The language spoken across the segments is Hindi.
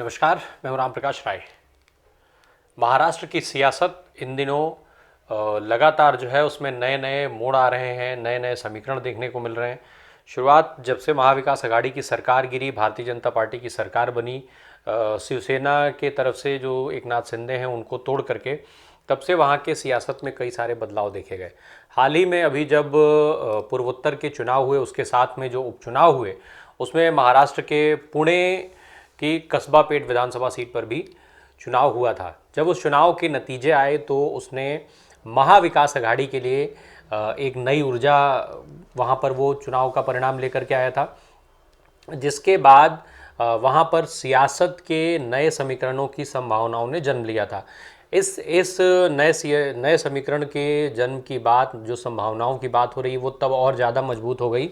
नमस्कार, मैं हूं राम प्रकाश राय। महाराष्ट्र की सियासत इन दिनों लगातार जो है उसमें नए नए मोड़ आ रहे हैं, नए नए समीकरण देखने को मिल रहे हैं। शुरुआत जब से महाविकास आघाड़ी की सरकार गिरी, भारतीय जनता पार्टी की सरकार बनी, शिवसेना के तरफ से जो एकनाथ शिंदे हैं उनको तोड़ करके, तब से वहाँ के सियासत में कई सारे बदलाव देखे गए। हाल ही में अभी जब पूर्वोत्तर के चुनाव हुए, उसके साथ में जो उपचुनाव हुए, उसमें महाराष्ट्र के पुणे की कस्बा पेट विधानसभा सीट पर भी चुनाव हुआ था। जब उस चुनाव के नतीजे आए तो उसने महाविकास आघाड़ी के लिए एक नई ऊर्जा वहाँ पर वो चुनाव का परिणाम लेकर के आया था, जिसके बाद वहाँ पर सियासत के नए समीकरणों की संभावनाओं ने जन्म लिया था। इस नए समीकरण के जन्म की बात, जो संभावनाओं की बात हो रही है, वो तब और ज़्यादा मजबूत हो गई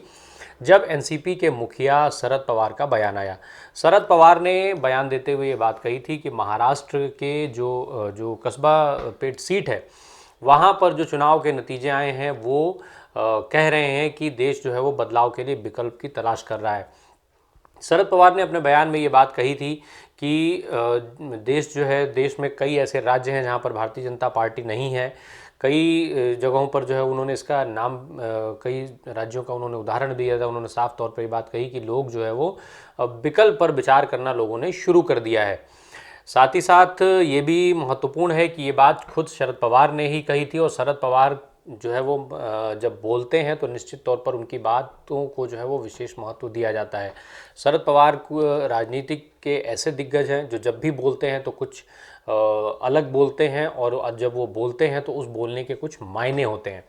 जब एनसीपी के मुखिया शरद पवार का बयान आया। शरद पवार ने बयान देते हुए ये बात कही थी कि महाराष्ट्र के जो कस्बा पेट सीट है, वहाँ पर जो चुनाव के नतीजे आए हैं वो कह रहे हैं कि देश जो है वो बदलाव के लिए विकल्प की तलाश कर रहा है। शरद पवार ने अपने बयान में ये बात कही थी कि देश जो है, देश में कई ऐसे राज्य हैं जहाँ पर भारतीय जनता पार्टी नहीं है। कई जगहों पर जो है उन्होंने इसका नाम, कई राज्यों का उन्होंने उदाहरण दिया था। उन्होंने साफ तौर पर ये बात कही कि लोग जो है वो विकल्प पर विचार करना लोगों ने शुरू कर दिया है। साथ ही साथ ये भी महत्वपूर्ण है कि ये बात खुद शरद पवार ने ही कही थी, और शरद पवार जो है वो जब बोलते हैं तो निश्चित तौर पर उनकी बातों को जो है वो विशेष महत्व दिया जाता है। शरद पवार राजनीतिक के ऐसे दिग्गज हैं जो जब भी बोलते हैं तो कुछ अलग बोलते हैं, और जब वो बोलते हैं तो उस बोलने के कुछ मायने होते हैं।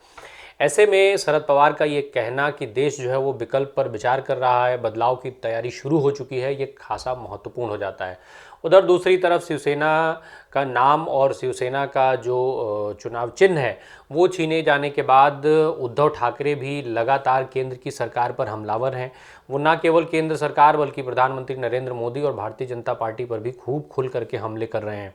ऐसे में शरद पवार का ये कहना कि देश जो है वो विकल्प पर विचार कर रहा है, बदलाव की तैयारी शुरू हो चुकी है, ये खासा महत्वपूर्ण हो जाता है। उधर दूसरी तरफ शिवसेना का नाम और शिवसेना का जो चुनाव चिन्ह है वो छीने जाने के बाद उद्धव ठाकरे भी लगातार केंद्र की सरकार पर हमलावर हैं। वो ना केवल केंद्र सरकार बल्कि प्रधानमंत्री नरेंद्र मोदी और भारतीय जनता पार्टी पर भी खूब खुल करके हमले कर रहे हैं।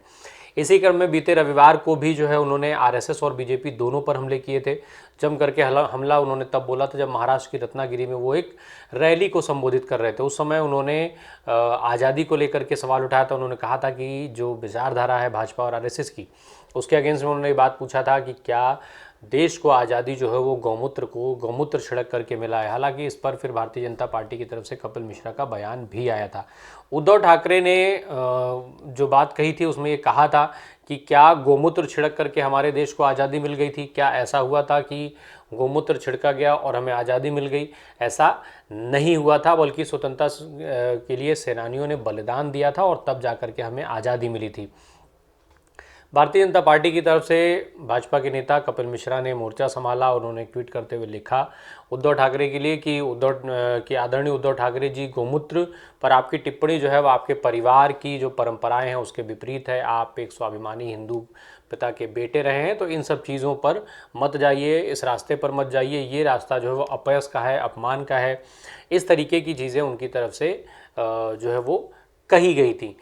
इसी क्रम में बीते रविवार को भी जो है उन्होंने आरएसएस और बीजेपी दोनों पर हमले किए थे। जम करके हमला उन्होंने तब बोला था जब महाराष्ट्र की रत्नागिरी में वो एक रैली को संबोधित कर रहे थे। उस समय उन्होंने आज़ादी को लेकर के सवाल उठाया था। उन्होंने कहा था कि जो विचारधारा है भाजपा और आरएसएस की, उसके अगेंस्ट में उन्होंने ये बात पूछा था कि क्या देश को आज़ादी जो है वो गौमूत्र छिड़क करके मिला है। हालांकि इस पर फिर भारतीय जनता पार्टी की तरफ से कपिल मिश्रा का बयान भी आया था। उद्धव ठाकरे ने जो बात कही थी उसमें ये कहा था कि क्या गौमूत्र छिड़क करके हमारे देश को आज़ादी मिल गई थी, क्या ऐसा हुआ था कि गौमूत्र छिड़का गया और हमें आज़ादी मिल गई? ऐसा नहीं हुआ था, बल्कि स्वतंत्रता के लिए सेनानियों ने बलिदान दिया था और तब जाकर के हमें आज़ादी मिली थी। भारतीय जनता पार्टी की तरफ से भाजपा के नेता कपिल मिश्रा ने मोर्चा संभाला। उन्होंने ट्वीट करते हुए लिखा उद्धव ठाकरे के लिए कि आदरणीय उद्धव ठाकरे जी, गौमूत्र पर आपकी टिप्पणी जो है वो आपके परिवार की जो परंपराएं हैं उसके विपरीत है। आप एक स्वाभिमानी हिंदू पिता के बेटे रहे हैं, तो इन सब चीज़ों पर मत जाइए, इस रास्ते पर मत जाइए। ये रास्ता जो है वो अपयश का है, अपमान का है। इस तरीके की चीज़ें उनकी तरफ से जो है वो कही गई थी।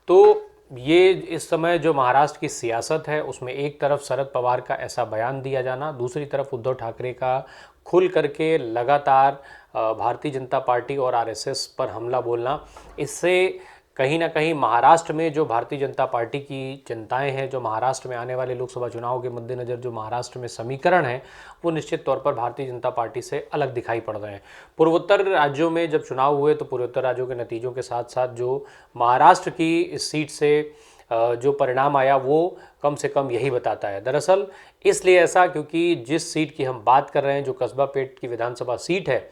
तो ये इस समय जो महाराष्ट्र की सियासत है उसमें एक तरफ शरद पवार का ऐसा बयान दिया जाना, दूसरी तरफ उद्धव ठाकरे का खुल करके लगातार भारतीय जनता पार्टी और आरएसएस पर हमला बोलना, इससे कहीं ना कहीं महाराष्ट्र में जो भारतीय जनता पार्टी की जनताएं हैं, जो महाराष्ट्र में आने वाले लोकसभा चुनाव के मद्देनज़र जो महाराष्ट्र में समीकरण है, वो निश्चित तौर पर भारतीय जनता पार्टी से अलग दिखाई पड़ रहे हैं। पूर्वोत्तर राज्यों में जब चुनाव हुए तो पूर्वोत्तर राज्यों के नतीजों के साथ साथ जो महाराष्ट्र की इस सीट से जो परिणाम आया वो कम से कम यही बताता है। दरअसल इसलिए ऐसा क्योंकि जिस सीट की हम बात कर रहे हैं, जो कस्बा पेट की विधानसभा सीट है,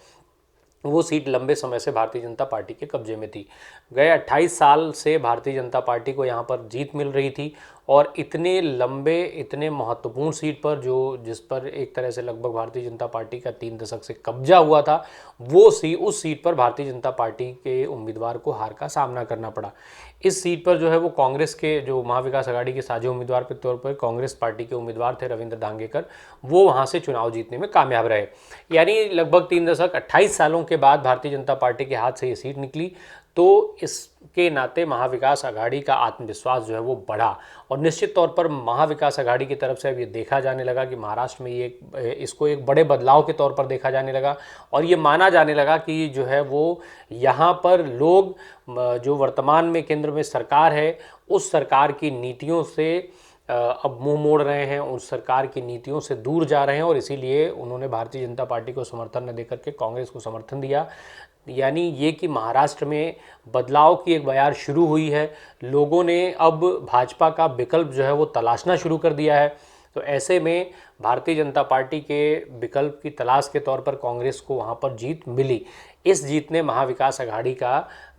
वो सीट लंबे समय से भारतीय जनता पार्टी के कब्जे में थी। गए 28 साल से भारतीय जनता पार्टी को यहाँ पर जीत मिल रही थी, और इतने लंबे, इतने महत्वपूर्ण सीट पर जिस पर एक तरह से लगभग भारतीय जनता पार्टी का 3 दशक से कब्जा हुआ था, उस सीट पर भारतीय जनता पार्टी के उम्मीदवार को हार का सामना करना पड़ा। इस सीट पर जो है वो कांग्रेस के, जो महाविकास आघाड़ी के साझे उम्मीदवार के तौर पर कांग्रेस पार्टी के उम्मीदवार थे रविंद्र दांगेकर, वो वहाँ से चुनाव जीतने में कामयाब रहे। यानी लगभग 3 दशक 28 सालों के बाद भारतीय जनता पार्टी के हाथ से ये सीट निकली। तो इसके नाते महाविकास आघाड़ी का आत्मविश्वास जो है वो बढ़ा। और निश्चित तौर पर महाविकास आघाड़ी की तरफ से अब ये देखा जाने लगा कि महाराष्ट्र में ये इसको एक बड़े बदलाव के तौर पर देखा जाने लगा, और ये माना जाने लगा कि जो है वो यहाँ पर लोग जो वर्तमान में केंद्र में सरकार है उस सरकार की नीतियों से अब मुंह मोड़ रहे हैं, उस सरकार की नीतियों से दूर जा रहे हैं, और इसीलिए उन्होंने भारतीय जनता पार्टी को समर्थन न देकर के कांग्रेस को समर्थन दिया। यानी ये कि महाराष्ट्र में बदलाव की एक बयार शुरू हुई है, लोगों ने अब भाजपा का विकल्प जो है वो तलाशना शुरू कर दिया है। तो ऐसे में भारतीय जनता पार्टी के विकल्प की तलाश के तौर पर कांग्रेस को वहाँ पर जीत मिली। इस जीत ने महाविकास आघाड़ी का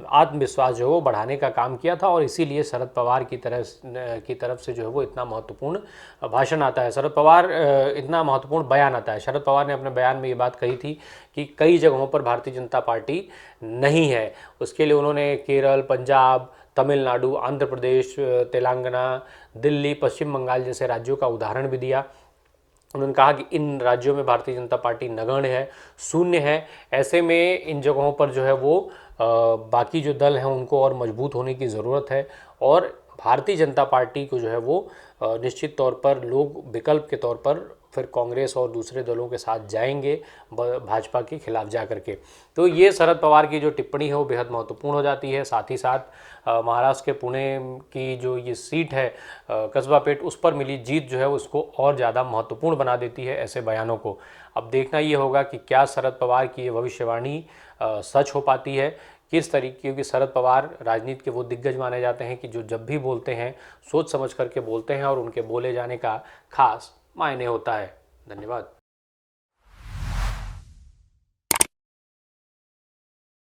आत्मविश्वास जो है वो बढ़ाने का काम किया था, और इसीलिए शरद पवार की तरफ से जो है वो इतना महत्वपूर्ण भाषण आता है, शरद पवार इतना महत्वपूर्ण बयान आता है। शरद पवार ने अपने बयान में ये बात कही थी कि कई जगहों पर भारतीय जनता पार्टी नहीं है। उसके लिए उन्होंने केरल, पंजाब, तमिलनाडु, आंध्र प्रदेश, तेलंगाना, दिल्ली, पश्चिम बंगाल जैसे राज्यों का उदाहरण भी दिया। उन्होंने कहा कि इन राज्यों में भारतीय जनता पार्टी नगण्य है, शून्य है। ऐसे में इन जगहों पर जो है वो बाकी जो दल हैं उनको और मजबूत होने की ज़रूरत है, और भारतीय जनता पार्टी को जो है वो निश्चित तौर पर लोग विकल्प के तौर पर फिर कांग्रेस और दूसरे दलों के साथ जाएंगे भाजपा के खिलाफ जा करके। तो ये शरद पवार की जो टिप्पणी है वो बेहद महत्वपूर्ण हो जाती है। साथ ही साथ महाराष्ट्र के पुणे की जो ये सीट है कस्बा पेठ, उस पर मिली जीत जो है उसको और ज़्यादा महत्वपूर्ण बना देती है ऐसे बयानों को। अब देखना ये होगा कि क्या शरद पवार की ये भविष्यवाणी सच हो पाती है, किस तरीके, क्योंकि शरद पवार राजनीति के वो दिग्गज माने जाते हैं कि जो जब भी बोलते हैं सोच समझ करके बोलते हैं, और उनके बोले जाने का खास मायने होता है। धन्यवाद।